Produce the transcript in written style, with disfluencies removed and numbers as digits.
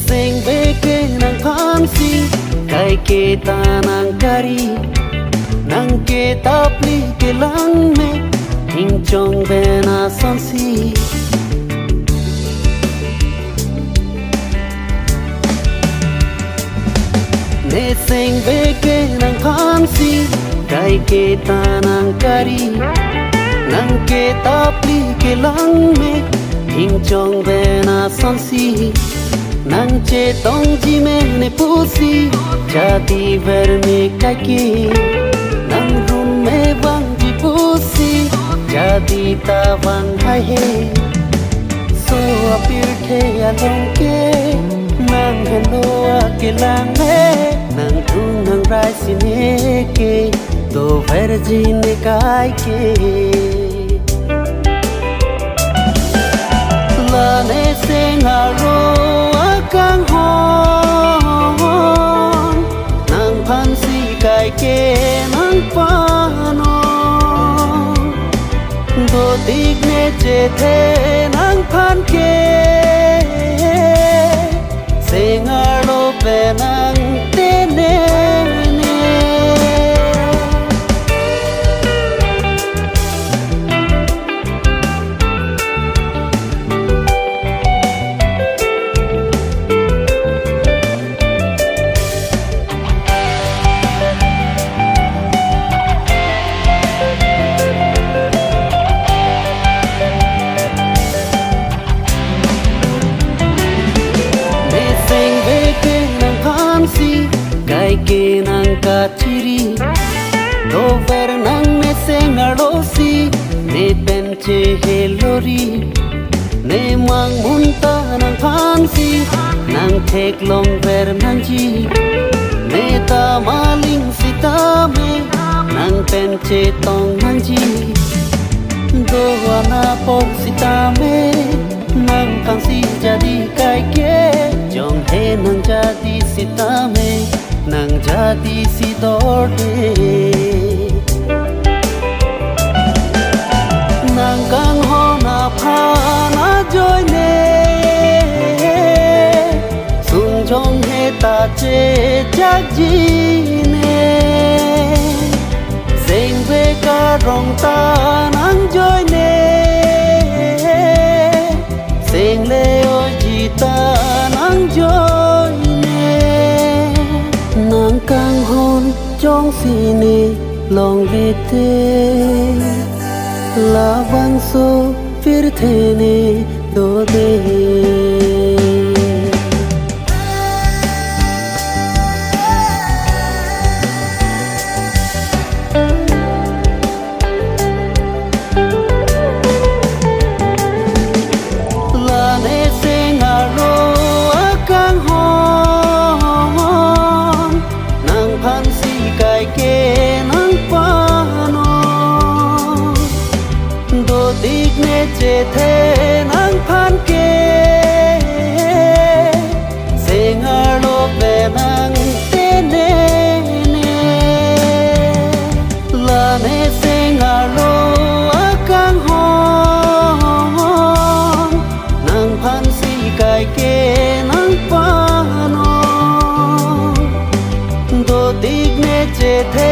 sing beke nang phansi kai ke ta nang kari nang ke tapli ke lang me hing chong be na sansi ne sing beke nang phansi kai ke ta nang kari nang ke tapli ke lang me hing chong be na sansi nang che tong ji me ne pusi jati ver me kaki nang room me bang ji pusi jati ta bang hai he so appear the along ke nang hello ke lang me nang tu nang rai sine ke to ver ji ne kai ke la ne sing aro kang hon nang phan si kai ke nang pano do dik ne che the nang phan ke singalo pe nang te ne kai ke nang ka chiri do ver nang me sengalo si ne pen che helori ne mang mun ta nang phan si nang thek long ver nang ji ne ta maling si ta me nang pen che tong nang ji do na pong si ta me nang kang si jadi kai ke jong he nang jadi si ta me nang jadi si dorde nang kang ho na pha na joy ne sung jong he ta che jak ji ne sing ve ka rong ta nang joy ne sing le o ji ta nang joy nang kang hon chong si ne long le te la vang so fir the ne do de la ne sing aro kang hon phan si kai ke nang pano do dik ne che the nang phan ke singalo pe nang te ne la ne singalo kang hon nang phan si kai ke nang pano do dik ne che the